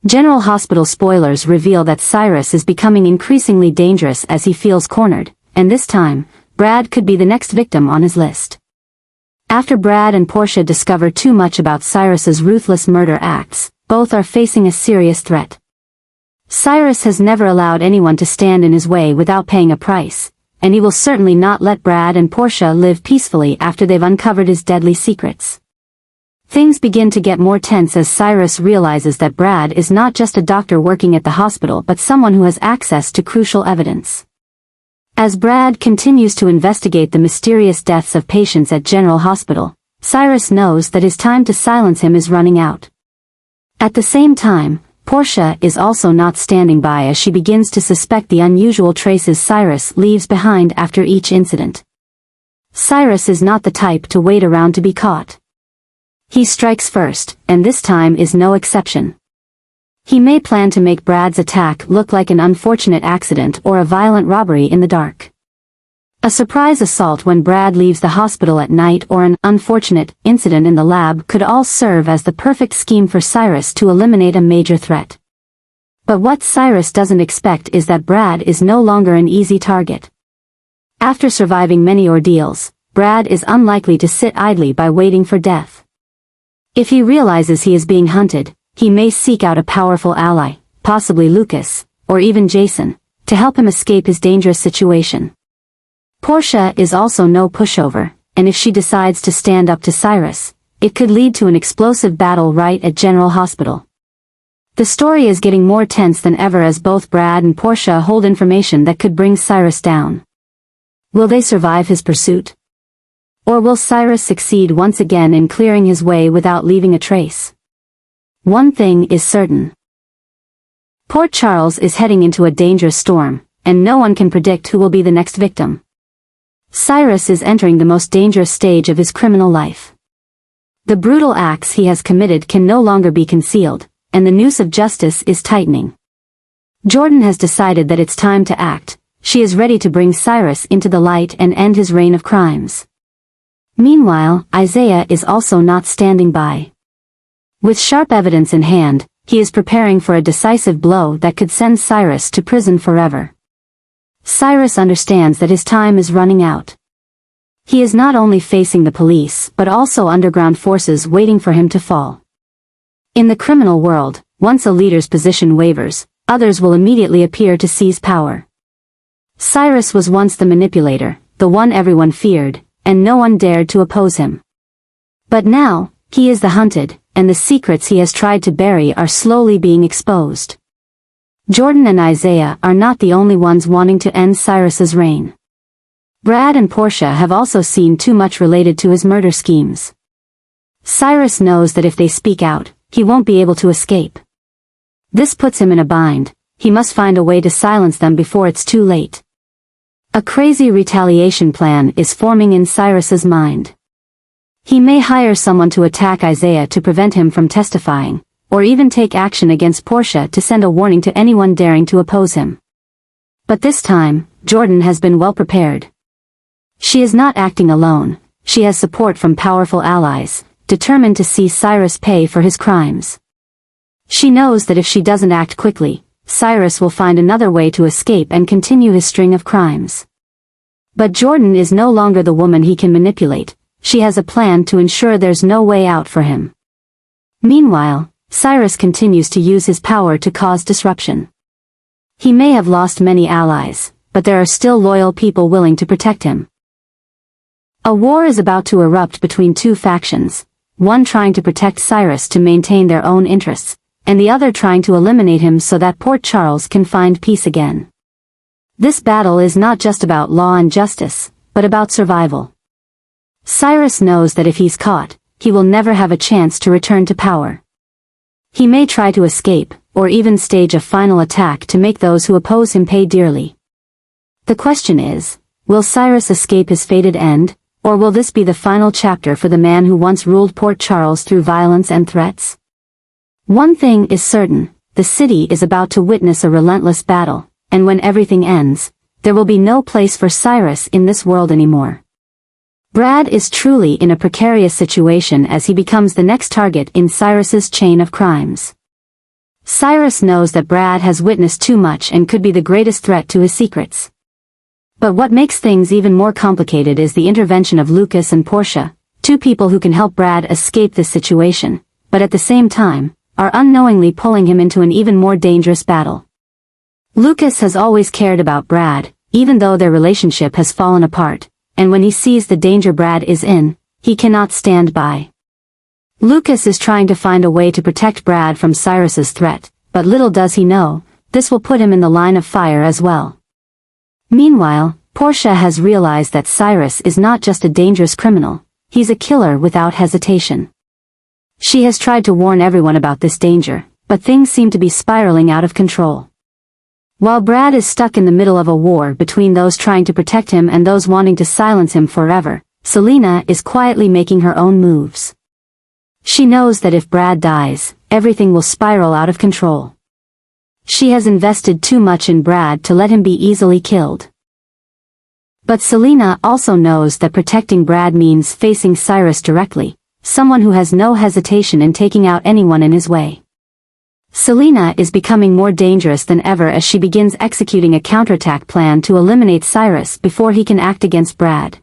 General Hospital spoilers reveal that Cyrus is becoming increasingly dangerous as he feels cornered, and this time, Brad could be the next victim on his list. After Brad and Portia discover too much about Cyrus's ruthless murder acts, both are facing a serious threat. Cyrus has never allowed anyone to stand in his way without paying a price, and he will certainly not let Brad and Portia live peacefully after they've uncovered his deadly secrets. Things begin to get more tense as Cyrus realizes that Brad is not just a doctor working at the hospital but someone who has access to crucial evidence. As Brad continues to investigate the mysterious deaths of patients at General Hospital, Cyrus knows that his time to silence him is running out. At the same time, Portia is also not standing by as she begins to suspect the unusual traces Cyrus leaves behind after each incident. Cyrus is not the type to wait around to be caught. He strikes first, and this time is no exception. He may plan to make Brad's attack look like an unfortunate accident or a violent robbery in the dark. A surprise assault when Brad leaves the hospital at night or an unfortunate incident in the lab could all serve as the perfect scheme for Cyrus to eliminate a major threat. But what Cyrus doesn't expect is that Brad is no longer an easy target. After surviving many ordeals, Brad is unlikely to sit idly by waiting for death. If he realizes he is being hunted, he may seek out a powerful ally, possibly Lucas, or even Jason, to help him escape his dangerous situation. Portia is also no pushover, and if she decides to stand up to Cyrus, it could lead to an explosive battle right at General Hospital. The story is getting more tense than ever as both Brad and Portia hold information that could bring Cyrus down. Will they survive his pursuit? Or will Cyrus succeed once again in clearing his way without leaving a trace? One thing is certain. Port Charles is heading into a dangerous storm, and no one can predict who will be the next victim. Cyrus is entering the most dangerous stage of his criminal life. The brutal acts he has committed can no longer be concealed, and the noose of justice is tightening. Jordan has decided that it's time to act. She is ready to bring Cyrus into the light and end his reign of crimes. Meanwhile, Isaiah is also not standing by. With sharp evidence in hand, he is preparing for a decisive blow that could send Cyrus to prison forever. Cyrus understands that his time is running out. He is not only facing the police but also underground forces waiting for him to fall. In the criminal world, once a leader's position wavers, others will immediately appear to seize power. Cyrus was once the manipulator, the one everyone feared, and no one dared to oppose him. But now, he is the hunted, and the secrets he has tried to bury are slowly being exposed. Jordan and Isaiah are not the only ones wanting to end Cyrus's reign. Brad and Portia have also seen too much related to his murder schemes. Cyrus knows that if they speak out, he won't be able to escape. This puts him in a bind. He must find a way to silence them before it's too late. A crazy retaliation plan is forming in Cyrus's mind. He may hire someone to attack Isaiah to prevent him from testifying, or even take action against Portia to send a warning to anyone daring to oppose him. But this time, Jordan has been well prepared. She is not acting alone. She has support from powerful allies, determined to see Cyrus pay for his crimes. She knows that if she doesn't act quickly, Cyrus will find another way to escape and continue his string of crimes. But Jordan is no longer the woman he can manipulate. She has a plan to ensure there's no way out for him. Meanwhile, Cyrus continues to use his power to cause disruption. He may have lost many allies, but there are still loyal people willing to protect him. A war is about to erupt between two factions, one trying to protect Cyrus to maintain their own interests, and the other trying to eliminate him so that Port Charles can find peace again. This battle is not just about law and justice, but about survival. Cyrus knows that if he's caught, he will never have a chance to return to power. He may try to escape, or even stage a final attack to make those who oppose him pay dearly. The question is, will Cyrus escape his fated end, or will this be the final chapter for the man who once ruled Port Charles through violence and threats? One thing is certain, the city is about to witness a relentless battle, and when everything ends, there will be no place for Cyrus in this world anymore. Brad is truly in a precarious situation as he becomes the next target in Cyrus's chain of crimes. Cyrus knows that Brad has witnessed too much and could be the greatest threat to his secrets. But what makes things even more complicated is the intervention of Lucas and Portia, two people who can help Brad escape this situation, but at the same time, are unknowingly pulling him into an even more dangerous battle. Lucas has always cared about Brad, even though their relationship has fallen apart, and when he sees the danger Brad is in, he cannot stand by. Lucas is trying to find a way to protect Brad from Cyrus's threat, but little does he know, this will put him in the line of fire as well. Meanwhile, Portia has realized that Cyrus is not just a dangerous criminal, he's a killer without hesitation. She has tried to warn everyone about this danger, but things seem to be spiraling out of control. While Brad is stuck in the middle of a war between those trying to protect him and those wanting to silence him forever, Selina is quietly making her own moves. She knows that if Brad dies, everything will spiral out of control. She has invested too much in Brad to let him be easily killed. But Selina also knows that protecting Brad means facing Cyrus directly, someone who has no hesitation in taking out anyone in his way. Selina is becoming more dangerous than ever as she begins executing a counterattack plan to eliminate Cyrus before he can act against Brad.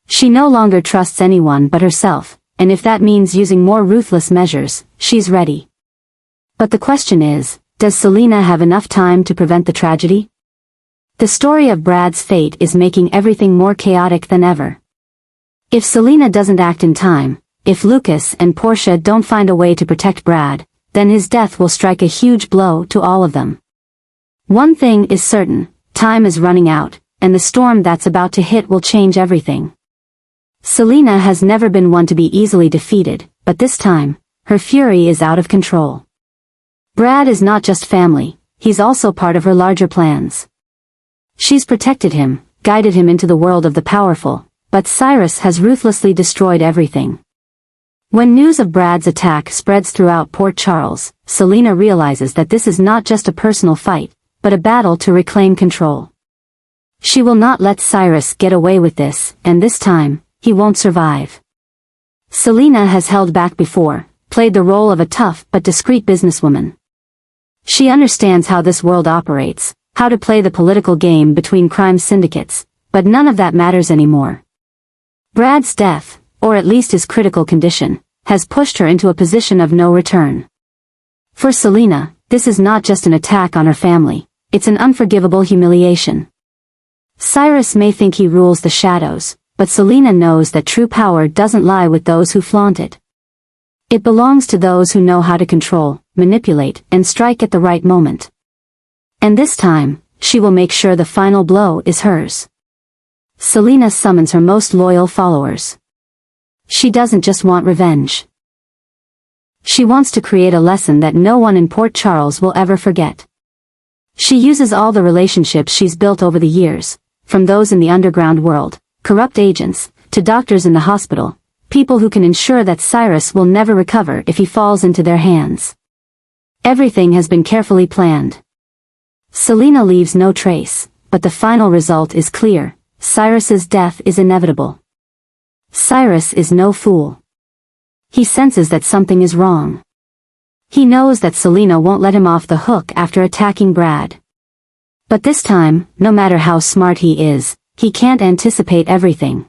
She no longer trusts anyone but herself, and if that means using more ruthless measures, she's ready. But the question is, does Selina have enough time to prevent the tragedy? The story of Brad's fate is making everything more chaotic than ever. If Selina doesn't act in time, if Lucas and Portia don't find a way to protect Brad, then his death will strike a huge blow to all of them. One thing is certain, time is running out, and the storm that's about to hit will change everything. Selina has never been one to be easily defeated, but this time, her fury is out of control. Brad is not just family, he's also part of her larger plans. She's protected him, guided him into the world of the powerful, but Cyrus has ruthlessly destroyed everything. When news of Brad's attack spreads throughout Port Charles, Selina realizes that this is not just a personal fight, but a battle to reclaim control. She will not let Cyrus get away with this, and this time, he won't survive. Selina has held back before, played the role of a tough but discreet businesswoman. She understands how this world operates, how to play the political game between crime syndicates, but none of that matters anymore. Brad's death, or at least his critical condition, has pushed her into a position of no return. For Selina, this is not just an attack on her family, it's an unforgivable humiliation. Cyrus may think he rules the shadows, but Selina knows that true power doesn't lie with those who flaunt it. It belongs to those who know how to control, manipulate, and strike at the right moment. And this time, she will make sure the final blow is hers. Selina summons her most loyal followers. She doesn't just want revenge. She wants to create a lesson that no one in Port Charles will ever forget. She uses all the relationships she's built over the years, from those in the underground world, corrupt agents, to doctors in the hospital, people who can ensure that Cyrus will never recover if he falls into their hands. Everything has been carefully planned. Selina leaves no trace, but the final result is clear, Cyrus's death is inevitable. Cyrus is no fool. He senses that something is wrong. He knows that Selina won't let him off the hook after attacking Brad. But this time, no matter how smart he is, he can't anticipate everything.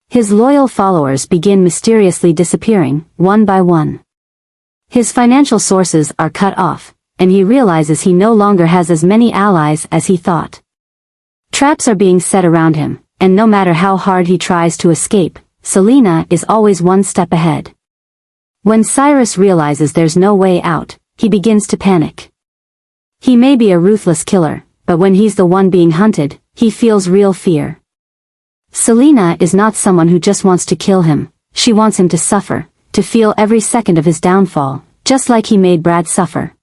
His loyal followers begin mysteriously disappearing, one by one. His financial sources are cut off, and he realizes he no longer has as many allies as he thought. Traps are being set around him, and no matter how hard he tries to escape, Selina is always one step ahead. When Cyrus realizes there's no way out, he begins to panic. He may be a ruthless killer, but when he's the one being hunted, he feels real fear. Selina is not someone who just wants to kill him, she wants him to suffer, to feel every second of his downfall, just like he made Brad suffer.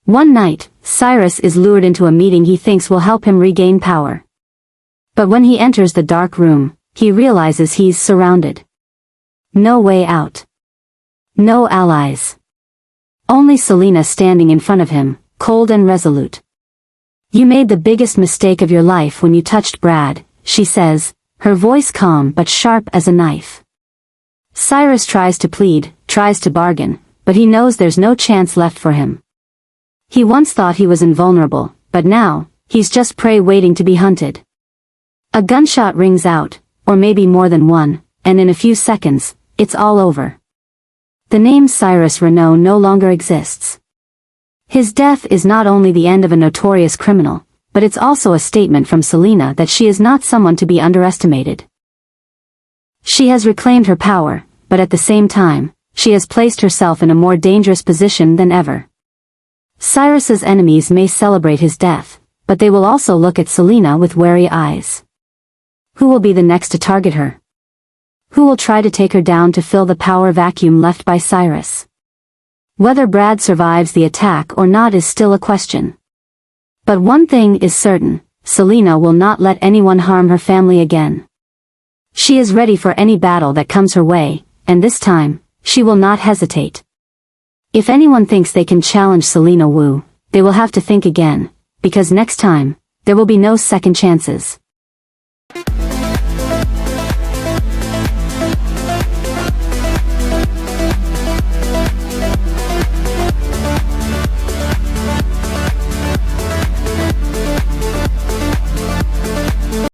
One night, Cyrus is lured into a meeting he thinks will help him regain power. But when he enters the dark room, he realizes he's surrounded. No way out. No allies. Only Selina standing in front of him, cold and resolute. "You made the biggest mistake of your life when you touched Brad," she says, her voice calm but sharp as a knife. Cyrus tries to plead, tries to bargain, but he knows there's no chance left for him. He once thought he was invulnerable, but now, he's just prey waiting to be hunted. A gunshot rings out, or maybe more than one, and in a few seconds, it's all over. The name Cyrus Renaud no longer exists. His death is not only the end of a notorious criminal, but it's also a statement from Selina that she is not someone to be underestimated. She has reclaimed her power, but at the same time, she has placed herself in a more dangerous position than ever. Cyrus's enemies may celebrate his death, but they will also look at Selina with wary eyes. Who will be the next to target her? Who will try to take her down to fill the power vacuum left by Cyrus? Whether Brad survives the attack or not is still a question. But one thing is certain, Selina will not let anyone harm her family again. She is ready for any battle that comes her way, and this time, she will not hesitate. If anyone thinks they can challenge Selina Wu, they will have to think again, because next time, there will be no second chances.